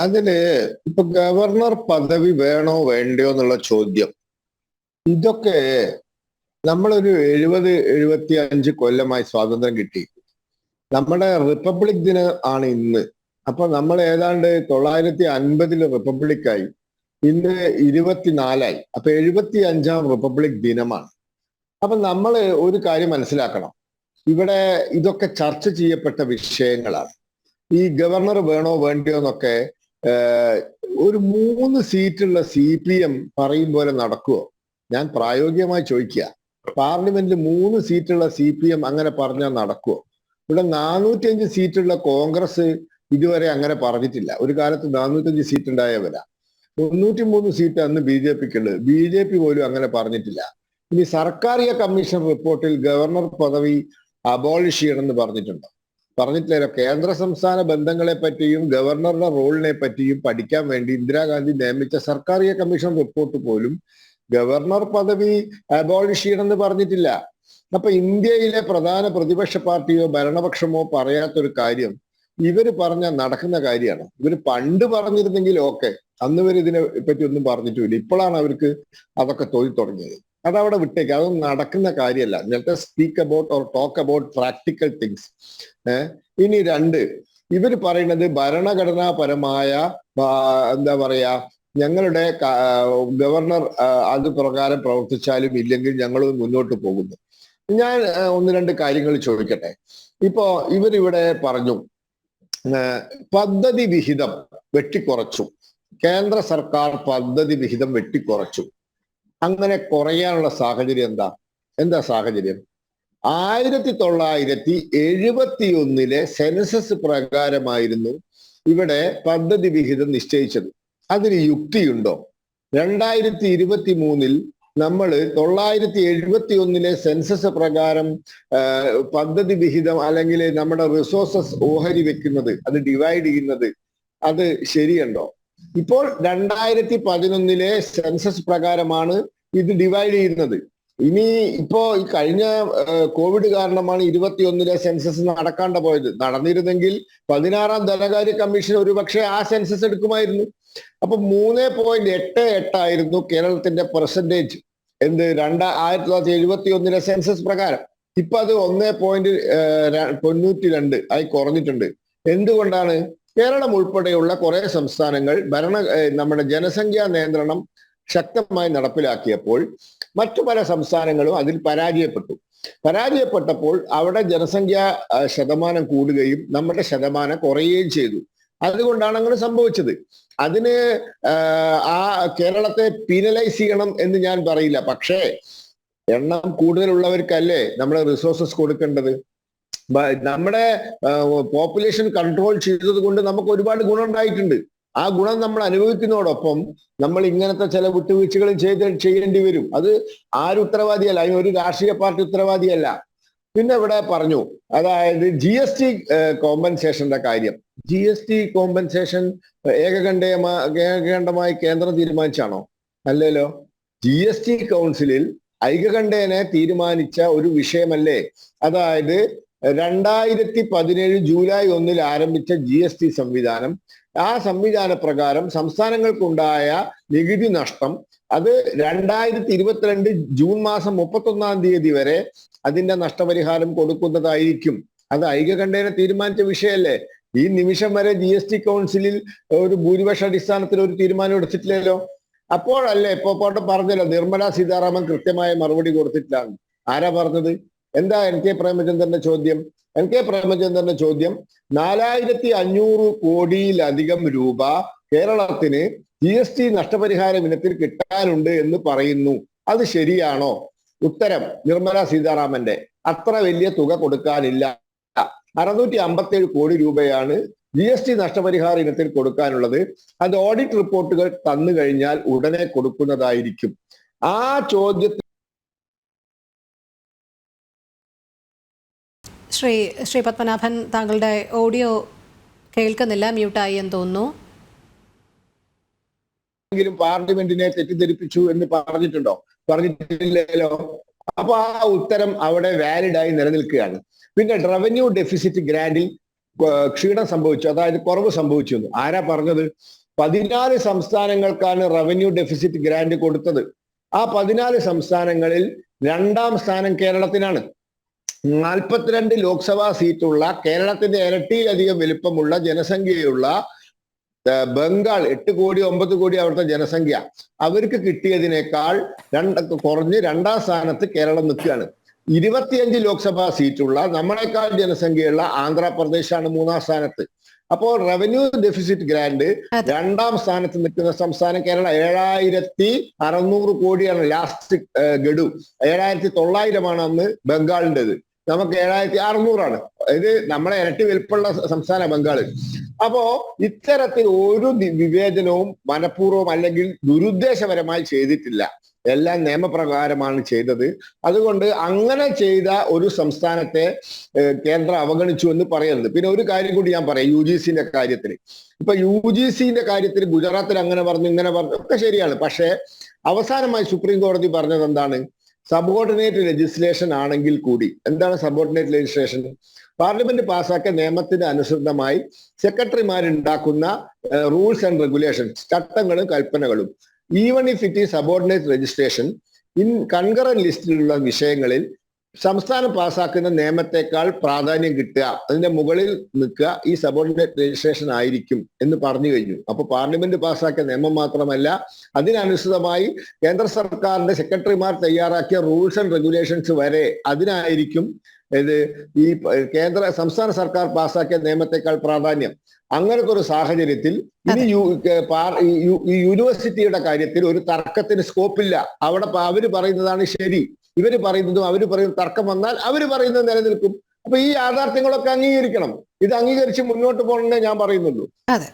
അതില് ഇപ്പൊ ഗവർണർ പദവി വേണോ വേണ്ടയോ എന്നുള്ള ചോദ്യം, ഇതൊക്കെ നമ്മളൊരു 70-75 കൊല്ലമായി സ്വാതന്ത്ര്യം കിട്ടി. നമ്മുടെ റിപ്പബ്ലിക് ദിനം ആണ് ഇന്ന്. അപ്പൊ നമ്മൾ ഏതാണ്ട് 950 റിപ്പബ്ലിക്കായി, ഇന്ന് 24ആയി. അപ്പൊ 75-ാം റിപ്പബ്ലിക് ദിനമാണ്. അപ്പൊ നമ്മൾ ഒരു കാര്യം മനസ്സിലാക്കണം, ഇവിടെ ഇതൊക്കെ ചർച്ച ചെയ്യപ്പെട്ട വിഷയങ്ങളാണ്. ഈ ഗവർണർ വേണോ വേണ്ടയോ എന്നൊക്കെ ഒരു 3 സീറ്റുള്ള CPM പറയും പോലെ നടക്കുവോ? ഞാൻ പ്രായോഗികമായി ചോദിക്കുക. പാർലമെന്റിൽ 3 സീറ്റുള്ള CPM അങ്ങനെ പറഞ്ഞാൽ നടക്കുവോ? ഇവിടെ 405 സീറ്റുള്ള കോൺഗ്രസ് ഇതുവരെ അങ്ങനെ പറഞ്ഞിട്ടില്ല. ഒരു കാലത്ത് 405 സീറ്റ് ഉണ്ടായവരാ. 93 സീറ്റ് അന്ന് BJPക്കുള്ളത്. BJP പോലും അങ്ങനെ പറഞ്ഞിട്ടില്ല. ഇനി സർക്കാരിയ കമ്മീഷൻ റിപ്പോർട്ടിൽ ഗവർണർ പദവി അബോളിഷ് ചെയ്യണമെന്ന് പറഞ്ഞിട്ടുണ്ടോ? പറഞ്ഞിട്ടില്ലല്ലോ. കേന്ദ്ര സംസ്ഥാന ബന്ധങ്ങളെ പറ്റിയും ഗവർണറുടെ റോളിനെ പറ്റിയും പഠിക്കാൻ വേണ്ടി ഇന്ദിരാഗാന്ധി നിയമിച്ച സർക്കാരിയ കമ്മീഷൻ റിപ്പോർട്ട് പോലും ഗവർണർ പദവി അബോളിഷ് ചെയ്യണമെന്ന് പറഞ്ഞിട്ടില്ല. അപ്പൊ ഇന്ത്യയിലെ പ്രധാന പ്രതിപക്ഷ പാർട്ടിയോ ഭരണപക്ഷമോ പറയാത്തൊരു കാര്യം ഇവര് പറഞ്ഞാൽ നടക്കുന്ന കാര്യമാണ്. ഇവര് പണ്ട് പറഞ്ഞിരുന്നെങ്കിൽ ഓക്കെ, അന്ന് ഇവർ ഇതിനെ പറ്റി ഒന്നും പറഞ്ഞിട്ടുമില്ല. ഇപ്പോഴാണ് അവർക്ക് അതൊക്കെ തോന്നി തുടങ്ങിയത്. അതവിടെ വിട്ടേക്ക്, അതൊന്നും നടക്കുന്ന കാര്യമല്ല. Let us speak about or talk about practical things. ഇനി 2, ഇവർ പറയുന്നത് ഭരണഘടനാപരമായ എന്താ പറയാ, ഞങ്ങളുടെ ഗവർണർ അത് പ്രകാരം പ്രവർത്തിച്ചാലും ഇല്ലെങ്കിൽ ഞങ്ങൾ മുന്നോട്ട് പോകുന്നു. ഞാൻ 1-2 കാര്യങ്ങൾ ചോദിക്കട്ടെ. ഇപ്പോ ഇവരിവിടെ പറഞ്ഞു പദ്ധതി വിഹിതം വെട്ടിക്കുറച്ചു. കേന്ദ്ര സർക്കാർ പദ്ധതി വിഹിതം വെട്ടിക്കുറച്ചു. അങ്ങനെ കുറയാനുള്ള സാഹചര്യം എന്താ സാഹചര്യം? 1971 സെൻസസ് പ്രകാരമായിരുന്നു ഇവിടെ പദ്ധതി വിഹിതം നിശ്ചയിച്ചത്. അതിന് യുക്തിയുണ്ടോ? 2023 നമ്മൾ 971 സെൻസസ് പ്രകാരം പദ്ധതി വിഹിതം അല്ലെങ്കിൽ നമ്മുടെ റിസോഴ്സസ് ഓഹരി വെക്കുന്നത്, അത് ഡിവൈഡ് ചെയ്യുന്നത്, അത് ശരിയുണ്ടോ? ഇപ്പോൾ 2011 സെൻസസ് പ്രകാരമാണ് ഇത് ഡിവൈഡ് ചെയ്യുന്നത്. ഇനി ഇപ്പോ ഈ കഴിഞ്ഞ കോവിഡ് കാരണമാണ് 21 സെൻസസ് നടക്കാണ്ട് പോയത്. നടന്നിരുന്നെങ്കിൽ 16-ാം ധനകാര്യ കമ്മീഷൻ ഒരുപക്ഷെ ആ സെൻസസ് എടുക്കുമായിരുന്നു. അപ്പൊ 3.88 ആയിരുന്നു കേരളത്തിന്റെ പെർസെന്റേജ്. 1971 സെൻസസ് പ്രകാരം. ഇപ്പൊ അത് 1.92 ആയി കുറഞ്ഞിട്ടുണ്ട്. എന്തുകൊണ്ടാണ്? കേരളം ഉൾപ്പെടെയുള്ള കുറെ സംസ്ഥാനങ്ങൾ നമ്മുടെ ജനസംഖ്യാ നിയന്ത്രണം ശക്തമായി നടപ്പിലാക്കിയപ്പോൾ മറ്റു പല സംസ്ഥാനങ്ങളും അതിൽ പരാജയപ്പെട്ടപ്പോൾ അവിടെ ജനസംഖ്യാ ശതമാനം കൂടുകയും നമ്മുടെ ശതമാനം കുറയുകയും ചെയ്തു. അതുകൊണ്ടാണ് അങ്ങനെ സംഭവിച്ചത്. അതിന് ആ കേരളത്തെ പീനലൈസ് ചെയ്യണം എന്ന് ഞാൻ പറയില്ല. പക്ഷേ എണ്ണം കൂടുതലുള്ളവർക്കല്ലേ നമ്മൾ റിസോഴ്സസ് കൊടുക്കേണ്ടത്. നമ്മുടെ പോപ്പുലേഷൻ കൺട്രോൾ ചെയ്തത് കൊണ്ട് നമുക്ക് ഒരുപാട് ഗുണം ഉണ്ടായിട്ടുണ്ട്. ആ ഗുണം നമ്മൾ അനുഭവിക്കുന്നതോടൊപ്പം നമ്മൾ ഇങ്ങനത്തെ ചില വിട്ടുവീഴ്ചകളും ചെയ്യേണ്ടി വരും. അത് ആരും ഉത്തരവാദിയല്ല, അതിന് ഒരു രാഷ്ട്രീയ പാർട്ടി ഉത്തരവാദിയല്ല. പിന്നെ ഇവിടെ പറഞ്ഞു, അതായത് GST കോമ്പൻസേഷന്റെ കാര്യം. GST കോമ്പൻസേഷൻ ഏകകണ്ഠമായി കേന്ദ്രം തീരുമാനിച്ചാണോ? അല്ലല്ലോ. GST കൗൺസിലിൽ ഐകകണ്ഠേന തീരുമാനിച്ച ഒരു വിഷയമല്ലേ. അതായത് 2017 ജൂലൈ 1 ആരംഭിച്ച GST സംവിധാനം, ആ സംവിധാന പ്രകാരം സംസ്ഥാനങ്ങൾക്കുണ്ടായ നികുതി നഷ്ടം അത് 2022 ജൂൺ മാസം 31-ാം തീയതി വരെ അതിന്റെ നഷ്ടപരിഹാരം കൊടുക്കുന്നതായിരിക്കും. അത് ഐകകണ്ഠേന തീരുമാനിച്ച വിഷയമല്ലേ. ഈ നിമിഷം വരെ GST കൗൺസിലിൽ ഒരു ഭൂരിപക്ഷ അടിസ്ഥാനത്തിൽ ഒരു തീരുമാനം എടുത്തിട്ടില്ലല്ലോ. അപ്പോഴല്ലേ ഇപ്പൊ പറഞ്ഞല്ലോ, നിർമ്മല സീതാരാമൻ കൃത്യമായ മറുപടി കൊടുത്തിട്ടില്ല. ആരാ പറഞ്ഞത്? എന്താ NK പ്രേമചന്ദ്രന്റെ ചോദ്യം? NK പ്രേമചന്ദ്രന്റെ ചോദ്യം 4500 കോടിയിലധികം രൂപ കേരളത്തിന് GST നഷ്ടപരിഹാര ഇനത്തിൽ കിട്ടാനുണ്ട് എന്ന് പറയുന്നു. അത് ശരിയാണോ? ഉത്തരം നിർമ്മല സീതാരാമന്റെ അത്ര വലിയ തുക കൊടുക്കാനില്ല. 657 കോടി രൂപയാണ് GST നഷ്ടപരിഹാര ഇനത്തിൽ കൊടുക്കാനുള്ളത്. അത് ഓഡിറ്റ് റിപ്പോർട്ടുകൾ തന്നു കഴിഞ്ഞാൽ ഉടനെ കൊടുക്കുന്നതായിരിക്കും. ആ ചോദ്യത്തിൽ ശ്രീ പത്മനാഭൻ, താങ്കളുടെ ഓഡിയോ കേൾക്കുന്നില്ല, മ്യൂട്ടായി എന്ന് തോന്നുന്നു. പാർലമെന്റിനെ തെറ്റിദ്ധരിപ്പിച്ചു എന്ന് പറഞ്ഞിട്ടുണ്ടോ? പറഞ്ഞിട്ടില്ലല്ലോ. അപ്പൊ ആ ഉത്തരം അവിടെ വാലിഡായി നിലനിൽക്കുകയാണ്. പിന്നെ റവന്യൂ ഡെഫിസിറ്റ് ഗ്രാന്റിൽ ക്ഷീണം സംഭവിച്ചു, അതായത് കുറവ് സംഭവിച്ചു എന്ന്. ആരാ പറഞ്ഞത്? 14 സംസ്ഥാനങ്ങൾക്കാണ് റവന്യൂ ഡെഫിസിറ്റ് ഗ്രാന്റ് കൊടുത്തത്. ആ 14 സംസ്ഥാനങ്ങളിൽ 2ാം സ്ഥാനം കേരളത്തിനാണ്. 42 ലോക്സഭാ സീറ്റുള്ള, കേരളത്തിന്റെ ഇരട്ടിയിലധികം വലിപ്പമുള്ള ജനസംഖ്യയുള്ള ബംഗാൾ 8 കോടി 9 കോടി അവിടുത്തെ ജനസംഖ്യ, അവർക്ക് കിട്ടിയതിനേക്കാൾ കുറഞ്ഞ് 2ാം സ്ഥാനത്ത് കേരളം നിൽക്കുകയാണ്. 25 ലോക്സഭാ സീറ്റുള്ള, നമ്മളെക്കാൾ ജനസംഖ്യയുള്ള ആന്ധ്രാപ്രദേശാണ് 3ാം സ്ഥാനത്ത്. അപ്പോൾ റവന്യൂ ഡെഫിസിറ്റ് ഗ്രാന്റ് 2ാം സ്ഥാനത്ത് നിൽക്കുന്ന സംസ്ഥാനം കേരളം. 7600 കോടിയാണ് ലാസ്റ്റ് ഗഡു. 7900 അന്ന് ബംഗാളിൻ്റെത്. നമുക്ക് 7600 ഇത് നമ്മളെ ഇരട്ടി വലിപ്പമുള്ള സംസ്ഥാന ബംഗാള്. അപ്പോ ഇത്തരത്തിൽ ഒരു വിവേചനവും മനഃപൂർവ്വം അല്ലെങ്കിൽ ദുരുദ്ദേശപരമായി ചെയ്തിട്ടില്ല. എല്ലാം നിയമപ്രകാരമാണ് ചെയ്തത്. അതുകൊണ്ട് അങ്ങനെ ചെയ്ത ഒരു സംസ്ഥാനത്തെ കേന്ദ്രം അവഗണിച്ചു എന്ന് പറയരുത്. പിന്നെ ഒരു കാര്യം കൂടി ഞാൻ പറയാം, UGCന്റെ കാര്യത്തിൽ. ഇപ്പൊ UGCന്റെ കാര്യത്തിൽ ഗുജറാത്തിൽ അങ്ങനെ പറഞ്ഞു, ഇങ്ങനെ പറഞ്ഞു, ഒക്കെ ശരിയാണ്. പക്ഷേ അവസാനമായി സുപ്രീം കോടതി പറഞ്ഞത് എന്താണ്? സബോർഡിനേറ്റ് ലെജിസ്ലേഷൻ ആണെങ്കിൽ കൂടി. എന്താണ് സബോർഡിനേറ്റ് ലെജിസ്ലേഷൻ? പാർലമെന്റ് പാസ്സാക്കിയ നിയമത്തിന് അനുസൃതമായി സെക്രട്ടറിമാരുണ്ടാക്കുന്ന റൂൾസ് ആൻഡ് റെഗുലേഷൻസ്, ചട്ടങ്ങളും കൽപ്പനകളും, even if it is subordinate registration in concurrent ലിസ്റ്റിലുള്ള വിഷയങ്ങളിൽ സംസ്ഥാനം പാസ്സാക്കുന്ന നിയമത്തെക്കാൾ പ്രാധാന്യം കിട്ടുക, അതിന്റെ മുകളിൽ നിൽക്കുക ഈ സബോർഡിനേറ്റ് രജിസ്ട്രേഷൻ ആയിരിക്കും എന്ന് പറഞ്ഞു കഴിഞ്ഞു. അപ്പൊ പാർലമെന്റ് പാസ്സാക്കിയ നിയമം മാത്രമല്ല, അതിനനുസൃതമായി കേന്ദ്ര സർക്കാരിന്റെ സെക്രട്ടറിമാർ തയ്യാറാക്കിയ റൂൾസ് ആൻഡ് റെഗുലേഷൻസ് വരെ അതിനായിരിക്കും ഇത് ഈ സംസ്ഥാന സർക്കാർ പാസ്സാക്കിയ നിയമത്തെക്കാൾ പ്രാധാന്യം. അങ്ങനത്തെ ഒരു സാഹചര്യത്തിൽ ഇനി ഈ യൂണിവേഴ്സിറ്റിയുടെ കാര്യത്തിൽ ഒരു തർക്കത്തിന് സ്കോപ്പില്ല. അവിടെ അവര് പറയുന്നതാണ് ശരി, ഇവര് പറയുന്നതും അവര് പറയുന്ന തർക്കം വന്നാൽ അവര് പറയുന്നത് നിലനിൽക്കും. അപ്പൊ ഈ യാഥാർത്ഥ്യങ്ങളൊക്കെ അംഗീകരിക്കണം. ഇത് അംഗീകരിച്ച് മുന്നോട്ട് പോകണമെന്നേ ഞാൻ പറയുന്നുള്ളൂ. അതെ.